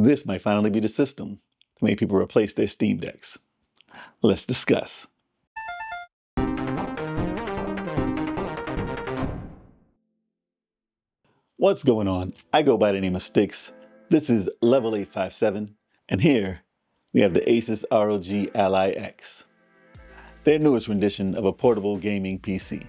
this might finally be the system to make people replace their Steam Decks. Let's discuss. What's going on? I go by the name of Stikz. This is Level 857, and here we have the Asus ROG Ally X, their newest rendition of a portable gaming PC.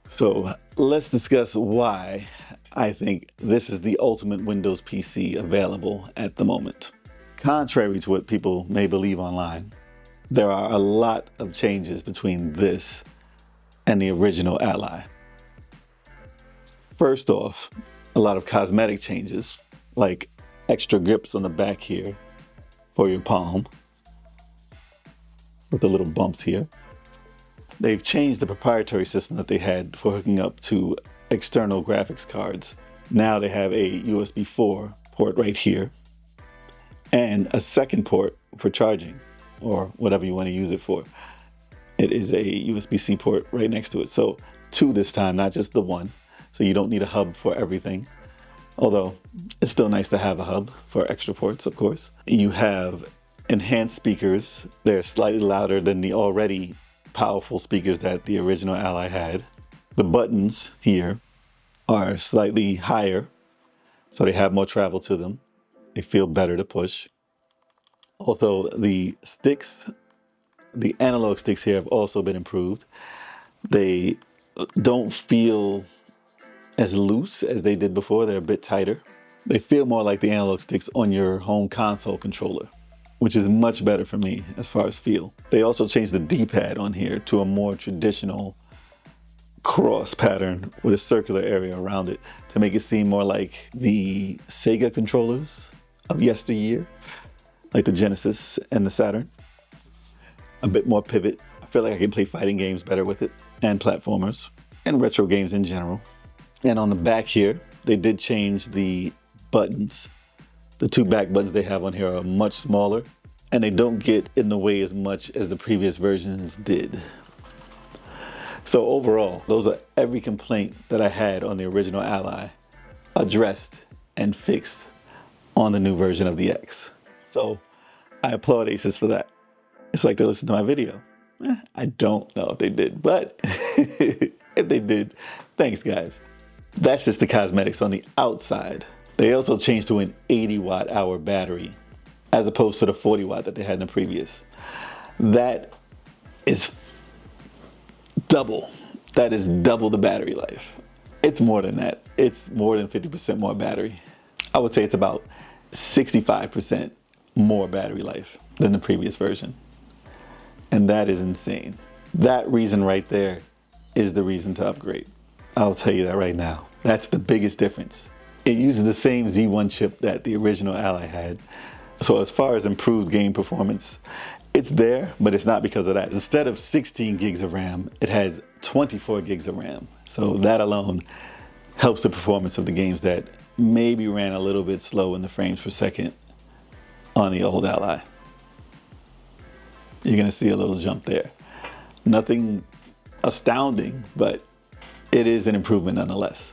So let's discuss why I think this is the ultimate Windows PC available at the moment. Contrary to what people may believe online, there are a lot of changes between this and the original Ally. First off, a lot of cosmetic changes, like extra grips on the back here for your palm, with the little bumps here. They've changed the proprietary system that they had for hooking up to external graphics cards. Now they have a USB 4 port right here and a second port for charging or whatever you want to use it for. It is a USB-C port right next to it. So 2 this time, not just the 1. So you don't need a hub for everything. Although it's still nice to have a hub for extra ports, of course. You have enhanced speakers. They're slightly louder than the already powerful speakers that the original Ally had. The buttons here are slightly higher, so they have more travel to them. They feel better to push. Although the sticks, the analog sticks here have also been improved. They don't feel as loose as they did before. They're a bit tighter. They feel more like the analog sticks on your home console controller, which is much better for me as far as feel. They also changed the D-pad on here to a more traditional cross pattern with a circular area around it to make it seem more like the Sega controllers of yesteryear, like the Genesis and the Saturn. A bit more pivot. I feel like I can play fighting games better with it, and platformers, and retro games in general. And on the back here, they did change the buttons. The 2 back buttons they have on here are much smaller, and they don't get in the way as much as the previous versions did. So overall, those are every complaint that I had on the original Ally addressed and fixed on the new version of the X. So I applaud Asus for that. It's like they listened to my video. I don't know if they did, but if they did, thanks guys. That's just the cosmetics on the outside. They also changed to an 80 watt hour battery as opposed to the 40 watt that they had in the previous. That is double. That is double the battery life. It's more than that. It's more than 50% more battery. I would say it's about 65% more battery life than the previous version. And that is insane. That reason right there is the reason to upgrade. I'll tell you that right now. That's the biggest difference. It uses the same Z1 chip that the original Ally had. So as far as improved game performance, it's there, but it's not because of that. Instead of 16 gigs of RAM, it has 24 gigs of RAM. So that alone helps the performance of the games that maybe ran a little bit slow in the frames per second on the old Ally. You're gonna see a little jump there. Nothing astounding, but it is an improvement nonetheless.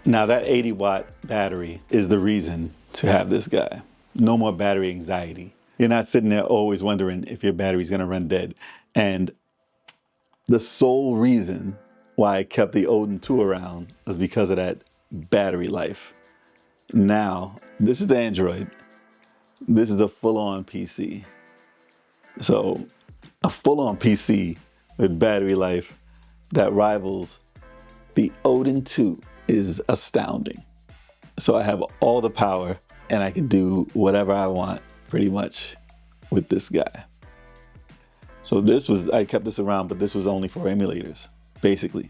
Now that 80 watt battery is the reason to have this guy. No more battery anxiety. You're not sitting there always wondering if your battery's gonna run dead. And the sole reason why I kept the Odin 2 around was because of that battery life. Now, this is the Android. This is a full-on PC. So a full-on PC with battery life that rivals the Odin 2 is astounding. So I have all the power and I can do whatever I want pretty much with this guy. So I kept this around, but this was only for emulators, basically.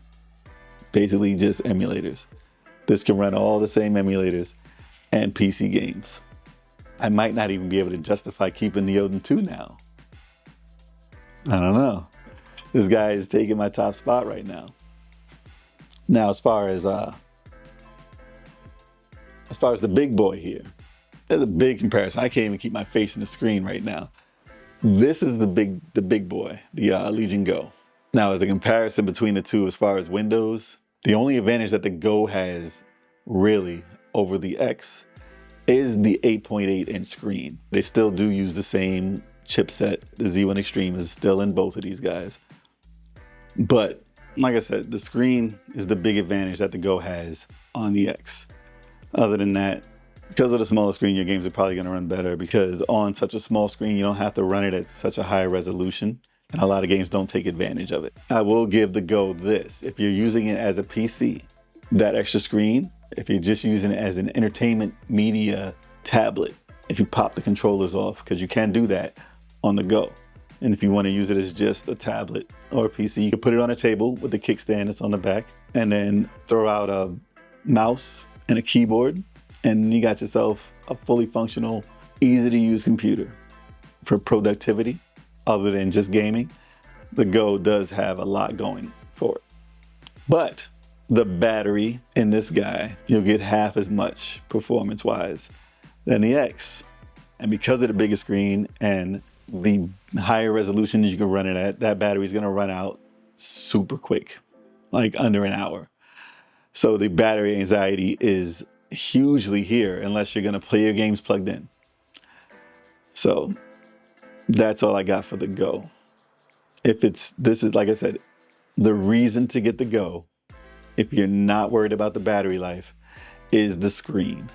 Basically just emulators. This can run all the same emulators and PC games. I might not even be able to justify keeping the Odin 2 now. I don't know. This guy is taking my top spot right now. Now, as far as the big boy here, there's a big comparison. I can't even keep my face in the screen right now. This is the big boy, the Legion Go. Now, as a comparison between the two as far as Windows, the only advantage that the Go has really over the X is the 8.8 inch screen. They still do use the same chipset. The Z1 Extreme is still in both of these guys. But like I said, the screen is the big advantage that the Go has on the X. Other than that, because of the smaller screen, your games are probably going to run better, because on such a small screen, you don't have to run it at such a high resolution, and a lot of games don't take advantage of it. I will give the Go this. If you're using it as a PC, that extra screen, if you're just using it as an entertainment media tablet, if you pop the controllers off, because you can do that on the Go. And if you want to use it as just a tablet or a PC, you can put it on a table with the kickstand that's on the back, and then throw out a mouse and a keyboard, and you got yourself a fully functional, easy to use computer. For productivity, other than just gaming, the Go does have a lot going for it. But the battery in this guy, you'll get half as much performance-wise than the X. And because of the bigger screen and the higher resolution that you can run it at, that battery is going to run out super quick, like under an hour. So the battery anxiety is hugely here unless you're going to play your games plugged in. So that's all I got for the Go. This is, like I said, the reason to get the Go, if you're not worried about the battery life, is the screen.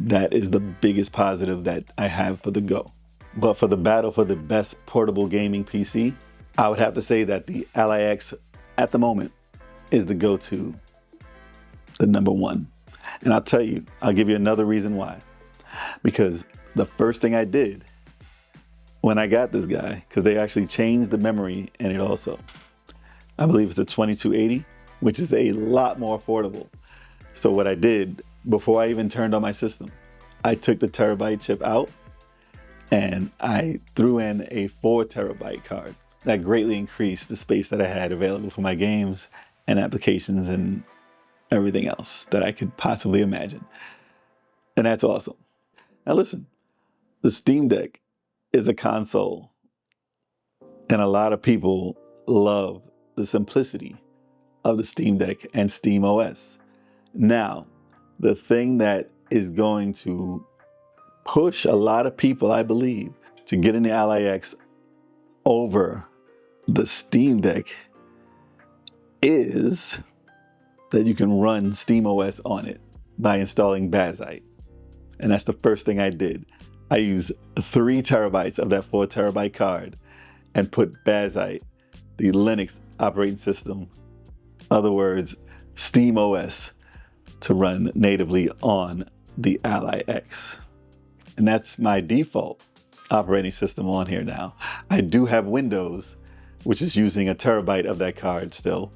That is the biggest positive that I have for the Go. But for the battle for the best portable gaming PC, I would have to say that the Ally X at the moment is the go-to, the number one. And I'll tell you, I'll give you another reason why. Because the first thing I did when I got this guy, because they actually changed the memory in it also. I believe it's the 2280, which is a lot more affordable. So what I did, before I even turned on my system, I took the terabyte chip out and I threw in a 4 terabyte card. That greatly increased the space that I had available for my games and applications and everything else that I could possibly imagine. And that's awesome. Now listen, the Steamdeck is a console, and a lot of people love the simplicity of the Steamdeck and SteamOS. Now, the thing that is going to push a lot of people, I believe, to get in the Ally X over the Steamdeck is that you can run SteamOS on it by installing Bazzite. And that's the first thing I did. I used 3 terabytes of that 4 terabyte card and put Bazzite, the Linux operating system, other words, SteamOS, to run natively on the Ally X. And that's my default operating system on here now. I do have Windows, which is using a terabyte of that card still,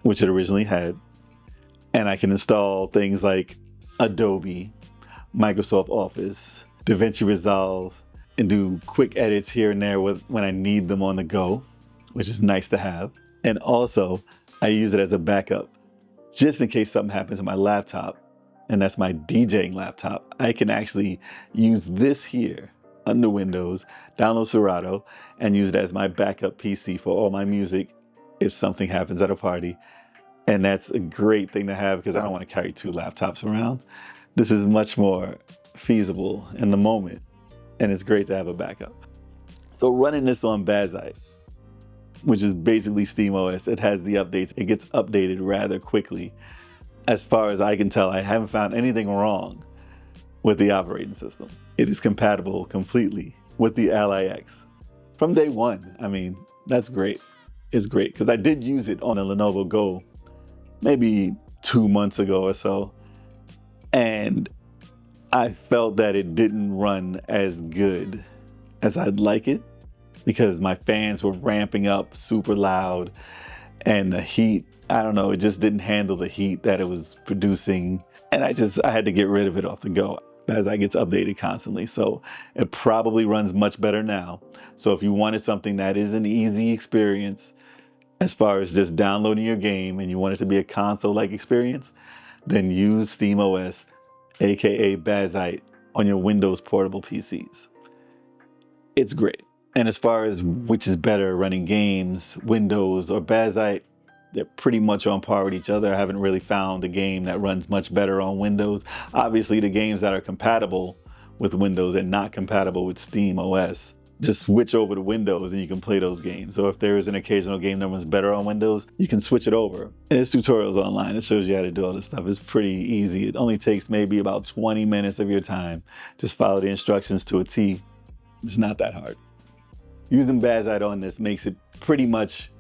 which it originally had. And I can install things like Adobe, Microsoft Office, DaVinci Resolve, and do quick edits here and there when I need them on the go, which is nice to have. And also, I use it as a backup, just in case something happens to my laptop, and that's my DJing laptop. I can actually use this here under Windows, download Serato, and use it as my backup PC for all my music if something happens at a party. And that's a great thing to have because I don't want to carry 2 laptops around. This is much more feasible in the moment, and it's great to have a backup. So running this on Bazzite, which is basically SteamOS, it has the updates. It gets updated rather quickly. As far as I can tell, I haven't found anything wrong with the operating system. It is compatible completely with the Ally X from day one. I mean, that's great. It's great because I did use it on a Lenovo Go maybe 2 months ago or so, and I felt that it didn't run as good as I'd like it because my fans were ramping up super loud and the heat, I don't know, it just didn't handle the heat that it was producing. And I had to get rid of it off the go as it gets updated constantly. So it probably runs much better now. So if you wanted something that is an easy experience as far as just downloading your game and you want it to be a console-like experience, then use SteamOS, aka Bazzite, on your Windows portable PCs. It's great. And as far as which is better, running games, Windows, or Bazzite, They're pretty much on par with each other. I haven't really found a game that runs much better on Windows. Obviously, the games that are compatible with Windows and not compatible with Steam OS, just switch over to Windows and you can play those games. So if there is an occasional game that runs better on Windows, you can switch it over. And there's tutorials online. It shows you how to do all this stuff. It's pretty easy. It only takes maybe about 20 minutes of your time. Just follow the instructions to a T. It's not that hard. Using Bazzite on this makes it pretty much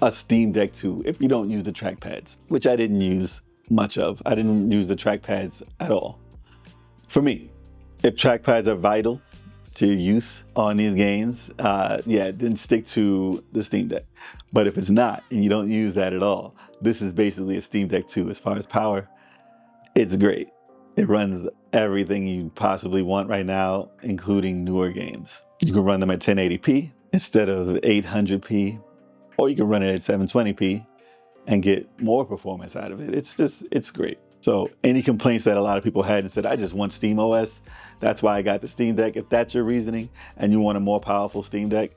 a Steamdeck 2 if you don't use the trackpads, which I didn't use much of. I didn't use the trackpads at all. For me, if trackpads are vital to your use on these games, then stick to the Steamdeck. But if it's not, and you don't use that at all, this is basically a Steamdeck 2. As far as power, it's great. It runs everything you possibly want right now, including newer games. You can run them at 1080p instead of 800p, or you can run it at 720p and get more performance out of it. It's great. So any complaints that a lot of people had and said, I just want Steam OS, that's why I got the Steamdeck. If that's your reasoning and you want a more powerful Steamdeck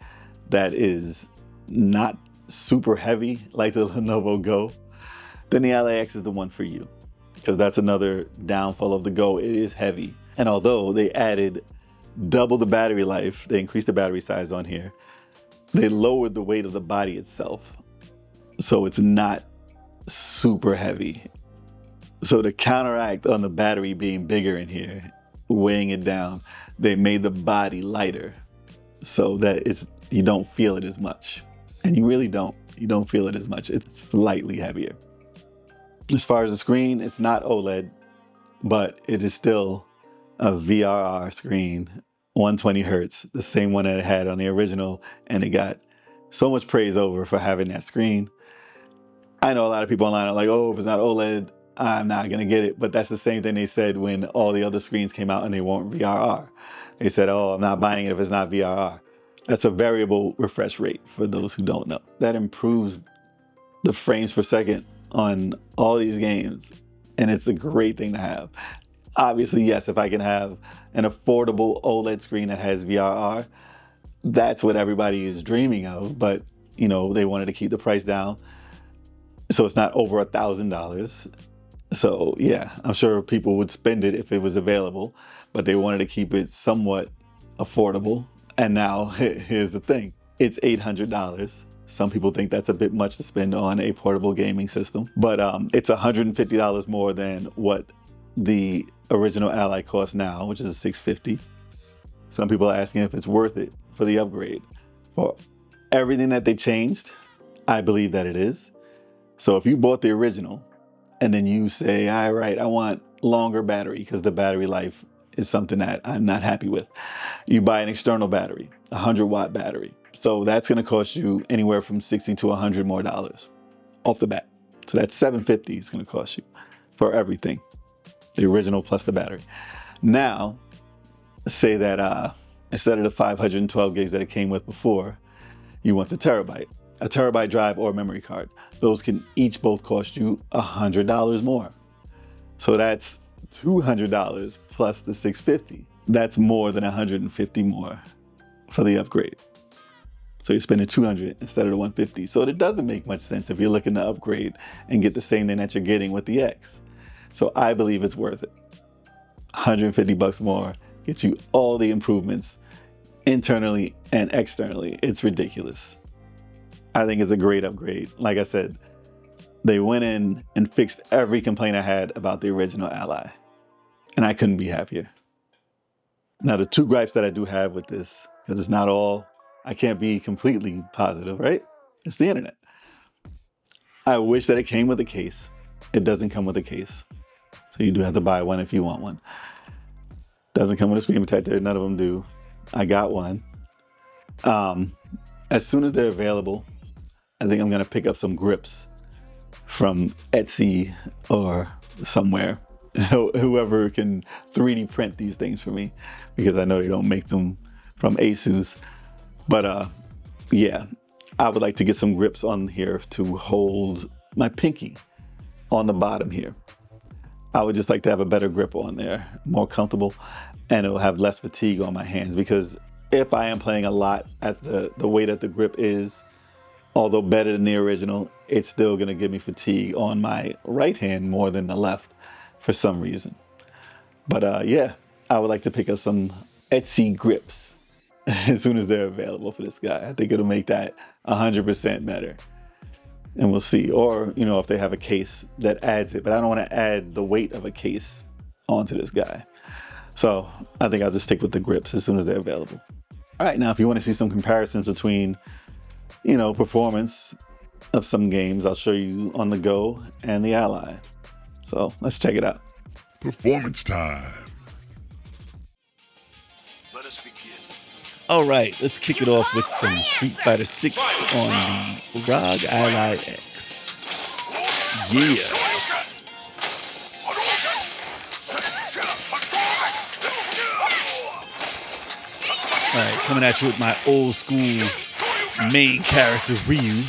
that is not super heavy like the Lenovo Go, then the Ally X is the one for you. Because that's another downfall of the Go. It is heavy. And although they added double the battery life, they increased the battery size on here, they lowered the weight of the body itself. So it's not super heavy. So to counteract on the battery being bigger in here, weighing it down, they made the body lighter so that you don't feel it as much. And you really don't. You don't feel it as much. It's slightly heavier. As far as the screen, it's not OLED, but it is still a VRR screen, 120 hertz, the same one that it had on the original, and it got so much praise over for having that screen. I know a lot of people online are like, oh, if it's not OLED, I'm not gonna get it. But that's the same thing they said when all the other screens came out and they weren't VRR. They said, oh, I'm not buying it if it's not VRR. That's a variable refresh rate for those who don't know. That improves the frames per second on all these games, and it's a great thing to have. Obviously, yes, if I can have an affordable OLED screen that has VRR, that's what everybody is dreaming of. But you know, they wanted to keep the price down, so it's not over $1,000. So yeah, I'm sure people would spend it if it was available, but they wanted to keep it somewhat affordable. And now here's the thing, it's $800. Some people think that's a bit much to spend on a portable gaming system, but it's $150 more than what the original Ally costs now, which is $650. Some people are asking if it's worth it for the upgrade. For everything that they changed, I believe that it is. So if you bought the original and then you say, all right, I want longer battery because the battery life is something that I'm not happy with. You buy an external battery, a 100-watt battery. So that's gonna cost you anywhere from $60 to $100 more off the bat. So that's $750 is gonna cost you for everything, the original plus the battery. Now, say that instead of the 512 gigs that it came with before, you want the terabyte. A terabyte drive or memory card. Those can each both cost you $100 more. So that's $200 plus the $650. That's more than $150 more for the upgrade. So you're spending $200 instead of the $150. So it doesn't make much sense if you're looking to upgrade and get the same thing that you're getting with the X. So I believe it's worth it. $150 more gets you all the improvements internally and externally. It's ridiculous. I think it's a great upgrade. Like I said, they went in and fixed every complaint I had about the original Ally, and I couldn't be happier. Now, the two gripes that I do have with this, because it's not all, I can't be completely positive, right? It's the internet. I wish that it came with a case. It doesn't come with a case. So you do have to buy one if you want one. Doesn't come with a screen protector. None of them do. I got one. As soon as they're available, I think I'm gonna pick up some grips from Etsy or somewhere. Whoever can 3D print these things for me, because I know they don't make them from Asus. But yeah, I would like to get some grips on here to hold my pinky on the bottom here. I would just like to have a better grip on there, more comfortable, and it'll have less fatigue on my hands, because if I am playing a lot at the way that the grip is, although better than the original, it's still going to give me fatigue on my right hand more than the left for some reason. But yeah, I would like to pick up some Etsy grips as soon as they're available for this guy. I think it'll make that 100% better. And we'll see. Or, you know, if they have a case that adds it. But I don't want to add the weight of a case onto this guy. So I think I'll just stick with the grips as soon as they're available. All right, now if you want to see some comparisons between, you know, performance of some games, I'll show you on the Go and the Ally. So let's check it out. Performance time. Let us begin. All right, let's kick it off with some Street Fighter 6 on the ROG Ally X. Yeah. All right, coming at you with my old school main character, Ryu.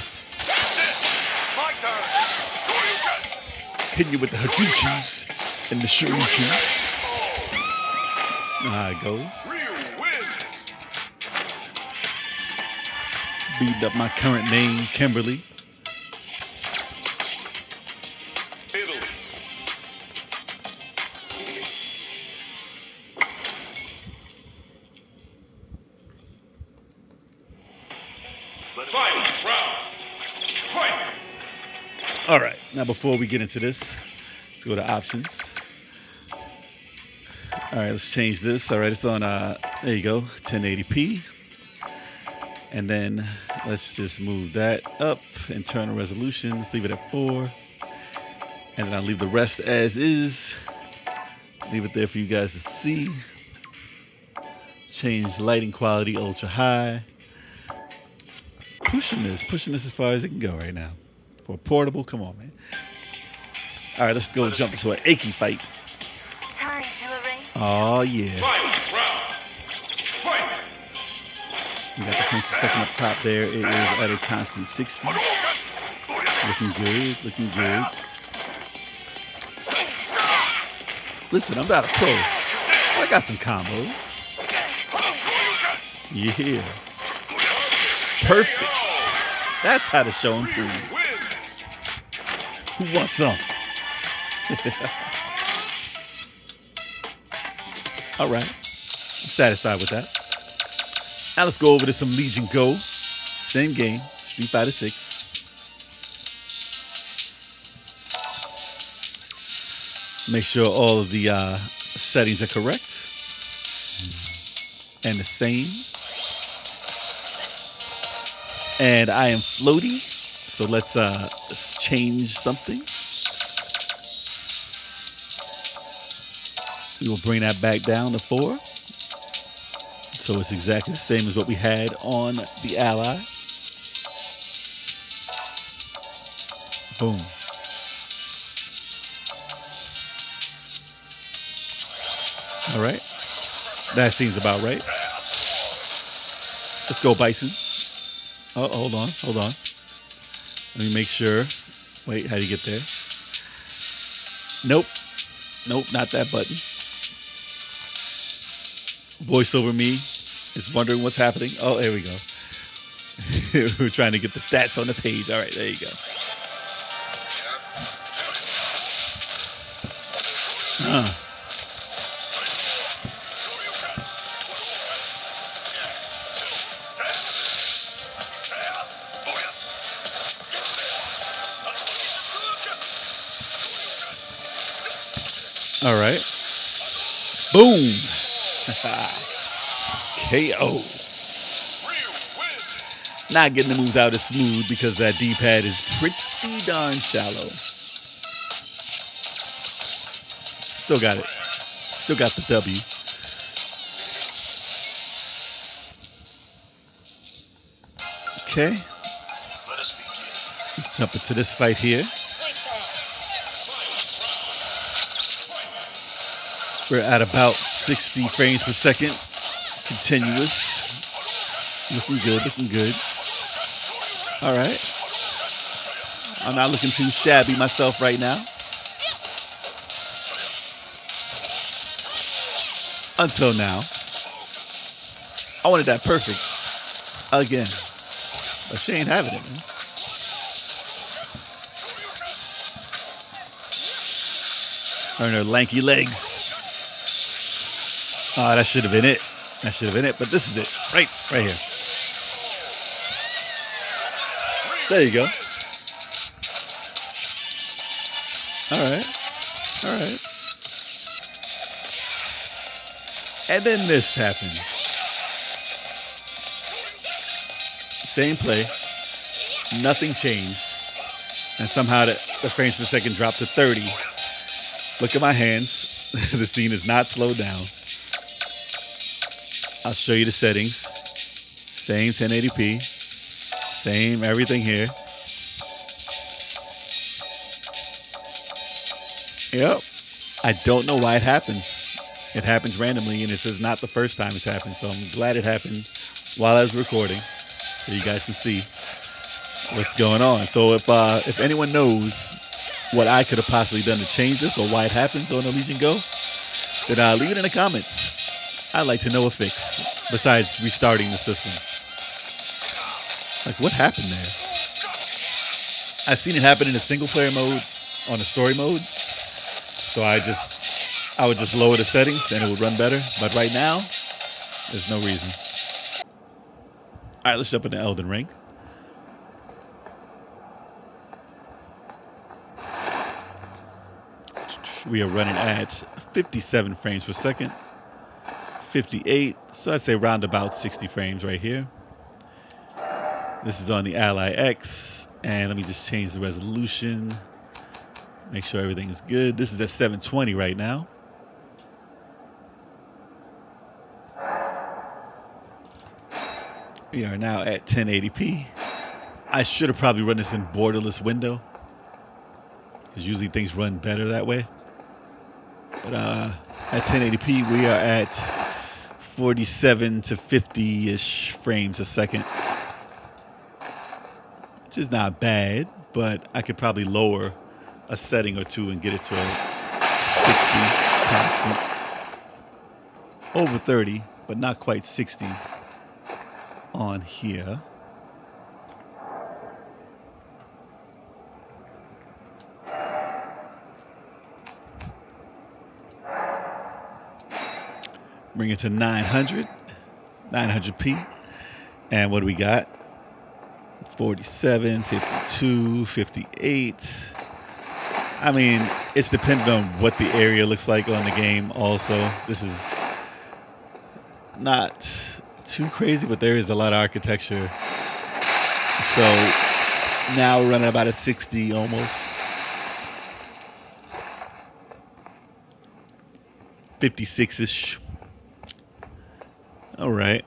Hitting you with the Hadoukens and the Shurikens. How it goes. Beat up my current name, Kimberly. Italy. Fight. All right, now before we get into this, let's go to options. All right, let's change this. All right, it's on, there you go, 1080p. And then let's just move that up. Internal resolutions, leave it at 4. And then I'll leave the rest as is. Leave it there for you guys to see. Change lighting quality, ultra high. Pushing this as far as it can go right now. For portable, come on, man. All right, let's go jump into an Acct fight. Time to erase. Oh, yeah. We got the 20 second up top there. It is at a constant 60. Looking good, looking good. Listen, I'm not a pro. I got some combos. Yeah. Perfect. That's how the show improves. Who wants some? All right. I'm satisfied with that. Now let's go over to some Legion Go. Same game, Street Fighter 6. Make sure all of the settings are correct and the same. And I am floaty, so let's change something. We will bring that back down to 4. So it's exactly the same as what we had on the Ally. Boom. All right. That seems about right. Let's go, Bison. Oh, hold on. Let me make sure. Wait, how do you get there? Nope, not that button. Voiceover me is wondering what's happening. Oh, there we go. We're trying to get the stats on the page. All right, there you go. All right. Boom. KO. Not getting the moves out as smooth because that D-pad is pretty darn shallow. Still got it. Still got the W. Okay. Let's jump into this fight here. We're at about 60 frames per second. Continuous. Looking good. All right. I'm not looking too shabby myself right now. Until now. I wanted that perfect. Again. But she ain't having it, man. Earn her lanky legs. Oh, that should have been it. That should have been it, but this is it. Right here. There you go. All right. And then this happens. Same play. Nothing changed. And somehow the frames per second dropped to 30. Look at my hands. The scene is not slowed down. I'll show you the settings. Same 1080p. Same everything here. Yep. I don't know why it happens. It happens randomly, and this is not the first time it's happened. So I'm glad it happened while I was recording, so you guys can see what's going on. So if anyone knows what I could have possibly done to change this or why it happens on the Legion Go, then leave it in the comments. I'd like to know a fix besides restarting the system. Like, what happened there? I've seen it happen in a single player mode on the story mode. So I would just lower the settings and it would run better. But right now, there's no reason. All right, let's jump into Elden Ring. We are running at 57 frames per second. 58, so I'd say round about 60 frames right here. This is on the Ally X, and let me just change the resolution. Make sure everything is good. This is at 720 right now. We are now at 1080p. I should have probably run this in borderless window, because usually things run better that way. But at 1080p, we are at 47 to 50-ish frames a second, which is not bad, but I could probably lower a setting or two and get it to a 60 constant. Over 30, but not quite 60 on here. Bring it to 900p. And what do we got? 47, 52, 58. I mean, it's dependent on what the area looks like on the game also. This is not too crazy, but there is a lot of architecture. So now we're running about a 60 almost. 56-ish. All right.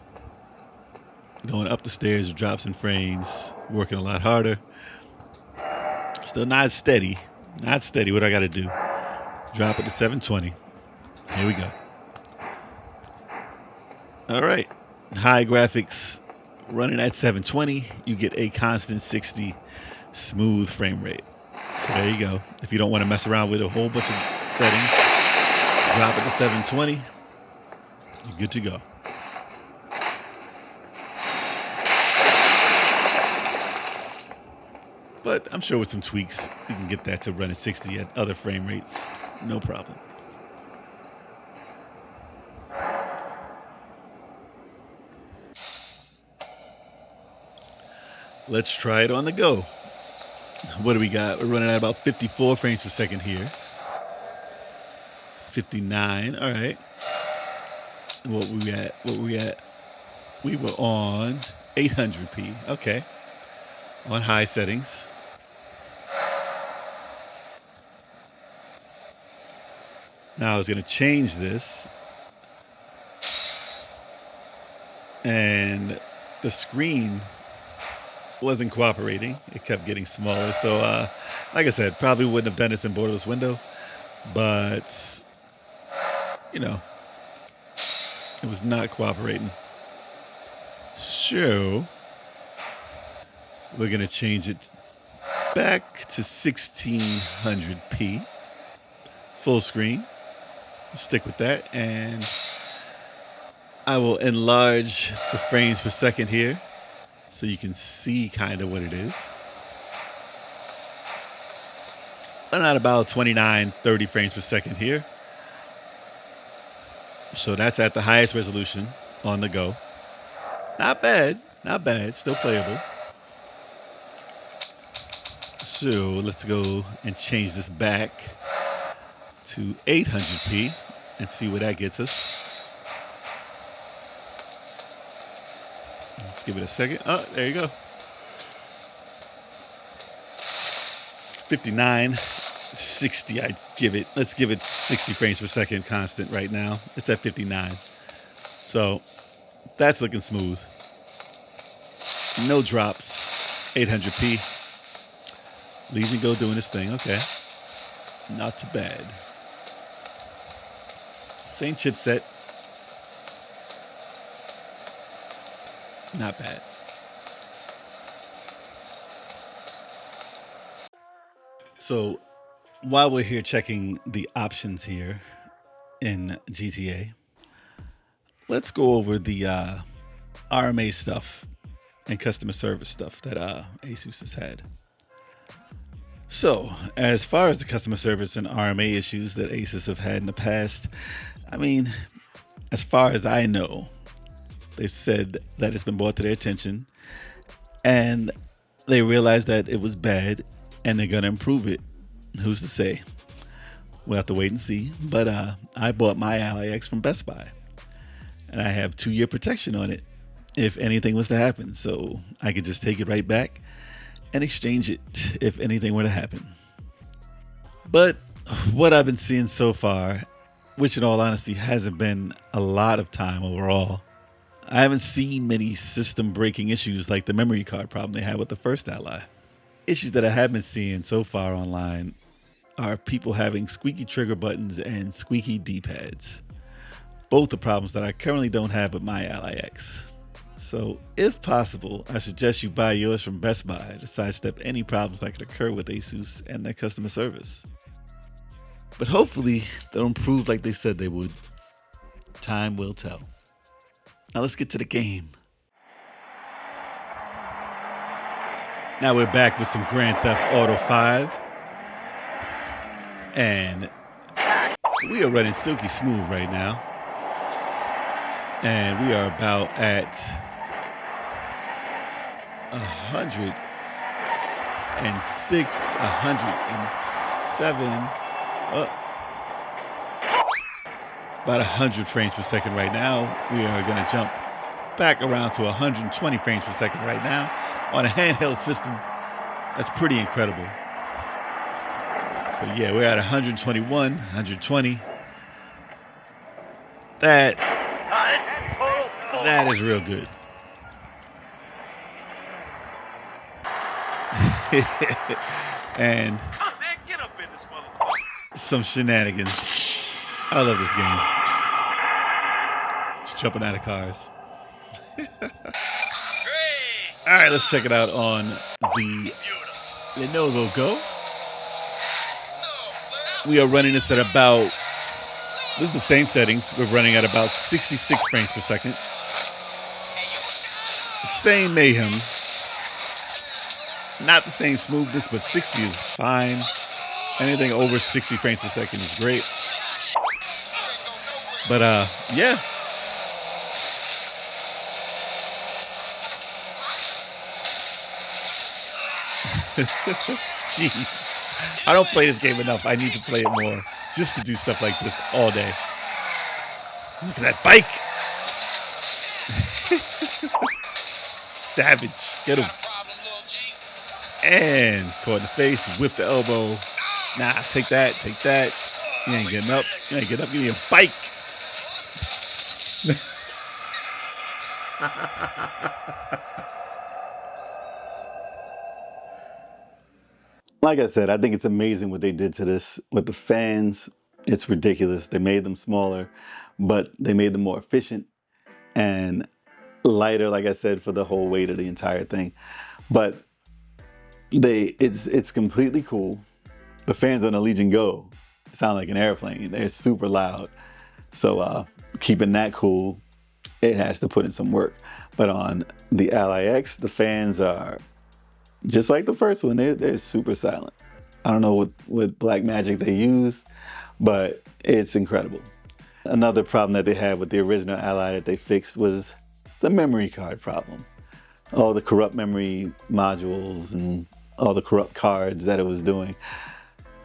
Going up the stairs, drops in frames. Working a lot harder. Still not steady. Not steady. What do I got to do? Drop it to 720. Here we go. All right. High graphics running at 720. You get a constant 60 smooth frame rate. So there you go. If you don't want to mess around with a whole bunch of settings, drop it to 720. You're good to go. But I'm sure with some tweaks, you can get that to run at 60 at other frame rates. No problem. Let's try it on the go. What do we got? We're running at about 54 frames per second here. 59. All right. What were we at? We were on 800p. Okay. On high settings. Now I was going to change this, and the screen wasn't cooperating. It kept getting smaller. So, like I said, probably wouldn't have done this in borderless window, but, you know, it was not cooperating. So, we're going to change it back to 1600p, full screen. Stick with that, and I will enlarge the frames per second here so you can see kind of what it is. running at about 29, 30 frames per second here. So that's at the highest resolution on the Go. Not bad, not bad, still playable. So let's go and change this back to 800p and see where that gets us. Let's give it a second. Oh, there you go. 59, 60, I'd give it. Let's give it 60 frames per second constant right now. It's at 59. So that's looking smooth. No drops, 800p. Legion Go doing this thing, okay. Not too bad. Same chipset. Not bad. So while we're here checking the options here in GTA, let's go over the RMA stuff and customer service stuff that Asus has had. So, as far as the customer service and RMA issues that Asus have had in the past, I mean, as far as I know, they've said that it's been brought to their attention and they realized that it was bad and they're going to improve it. Who's to say? We'll have to wait and see. But I bought my Ally X from Best Buy and I have 2-year protection on it if anything was to happen. So I could just take it right back and exchange it if anything were to happen. But what I've been seeing so far, which in all honesty hasn't been a lot of time overall, I haven't seen many system breaking issues like the memory card problem they had with the first Ally. Issues that I have been seeing so far online are people having squeaky trigger buttons and squeaky D-pads. Both the problems that I currently don't have with my Ally X. So if possible, I suggest you buy yours from Best Buy to sidestep any problems that could occur with Asus and their customer service. But hopefully they'll improve like they said they would. Time will tell. Now let's get to the game. Now we're back with some Grand Theft Auto 5. And we are running silky smooth right now. And we are about at 106, 107, about 100 frames per second right now. We are going to jump back around to 120 frames per second right now on a handheld system. That's pretty incredible. So yeah, we're at 121, 120. That is real good. And Get up in this motherfucker. some shenanigans. I love this game. Just jumping out of cars. All right, let's check it out on the Lenovo Go. We are running this at about, this is the same settings. We're running at about 66 frames per second. Same mayhem. Not the same smoothness, but 60 is fine. Anything over 60 frames per second is great. But yeah. Jeez. I don't play this game enough. I need to play it more just to do stuff like this all day. Look at that bike. Savage. Get him. And caught in the face. Whip the elbow. Nah, take that. Take that. You ain't getting up. You ain't getting up. Give me a bike. Like I said, I think it's amazing what they did to this with the fans. It's ridiculous. They made them smaller, but they made them more efficient and lighter, like I said, for the whole weight of the entire thing. But it's completely cool. The fans on the Legion Go sound like an airplane. They're super loud. So keeping that cool, it has to put in some work. But on the Ally X, the fans are just like the first one. They're super silent. I don't know what black magic they use, but it's incredible. Another problem that they had with the original Ally that they fixed was the memory card problem. All the corrupt memory modules and all the corrupt cards that it was doing.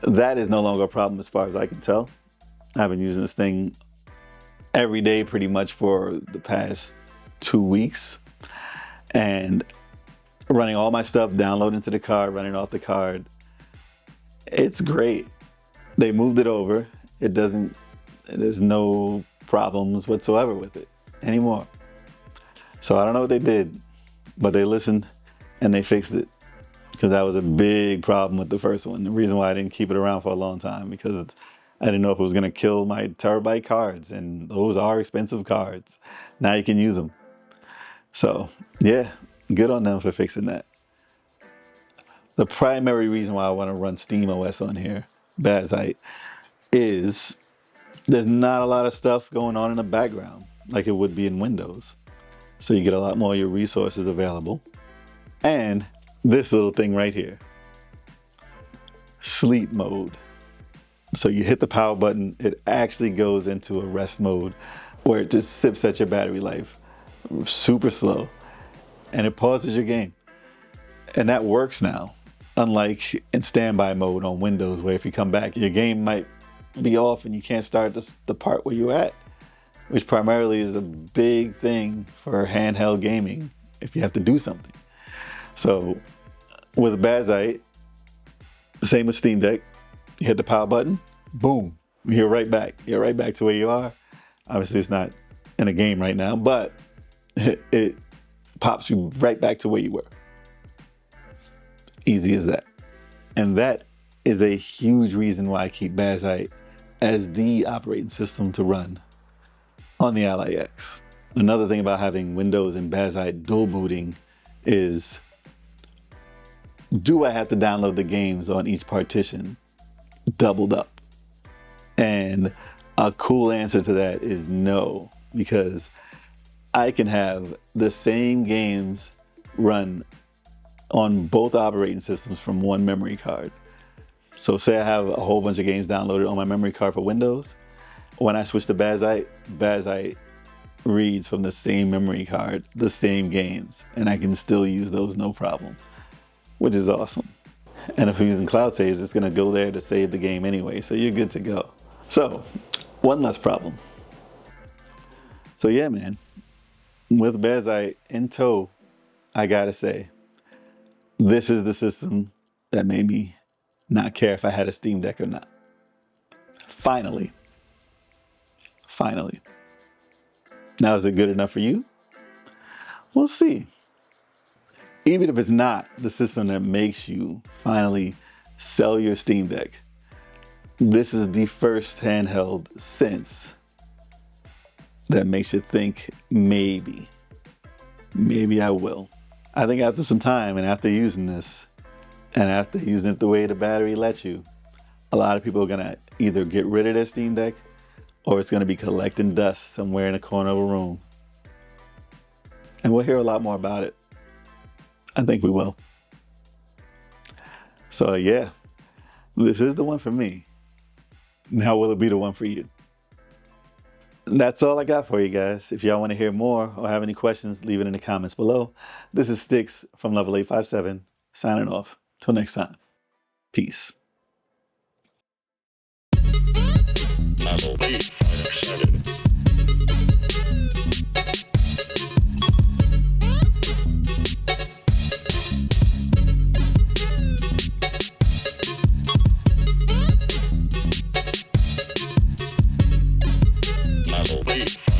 That is no longer a problem as far as I can tell. I've been using this thing every day pretty much for the past 2 weeks, and running all my stuff, downloading to the card, running off the card. It's great. They moved it over. There's no problems whatsoever with it anymore. So I don't know what they did, but they listened and they fixed it, because that was a big problem with the first one. The reason why I didn't keep it around for a long time, because I didn't know if it was going to kill my terabyte cards, and those are expensive cards. Now you can use them. So yeah, good on them for fixing that. The primary reason why I want to run SteamOS on here, Bazzite, is there's not a lot of stuff going on in the background like it would be in Windows. So you get a lot more of your resources available. And this little thing right here, sleep mode. So you hit the power button, it actually goes into a rest mode where it just sips at your battery life, super slow, and it pauses your game. And that works now, unlike in standby mode on Windows, where if you come back, your game might be off and you can't start the part where you're at, which primarily is a big thing for handheld gaming if you have to do something. So with Bazzite, same with Steamdeck, you hit the power button, boom, you're right back. You're right back to where you are. Obviously it's not in a game right now, but it pops you right back to where you were. Easy as that. And that is a huge reason why I keep Bazzite as the operating system to run on the Ally X. Another thing about having Windows and Bazzite dual booting is, do I have to download the games on each partition doubled up? And a cool answer to that is no, because I can have the same games run on both operating systems from one memory card. So say I have a whole bunch of games downloaded on my memory card for Windows. When I switch to Bazzite, Bazzite reads from the same memory card, the same games, and I can still use those no problem, which is awesome. And if you're using cloud saves, it's gonna go there to save the game anyway, so you're good to go. So, one less problem. So yeah, man, with Bazzite in tow, I gotta say, this is the system that made me not care if I had a Steamdeck or not. Finally. Now, is it good enough for you? We'll see. Even if it's not the system that makes you finally sell your Steamdeck, this is the first handheld since that makes you think maybe I will. I think after some time and after using this, and after using it the way the battery lets you, a lot of people are gonna either get rid of their Steamdeck, or it's gonna be collecting dust somewhere in a corner of a room. And we'll hear a lot more about it. I think we will. So yeah, this is the one for me. Now will it be the one for you? That's all I got for you guys. If y'all want to hear more or have any questions, leave it in the comments below. This is Stikz from Level 857, signing off. Till next time. Peace. Level 857. Level 857.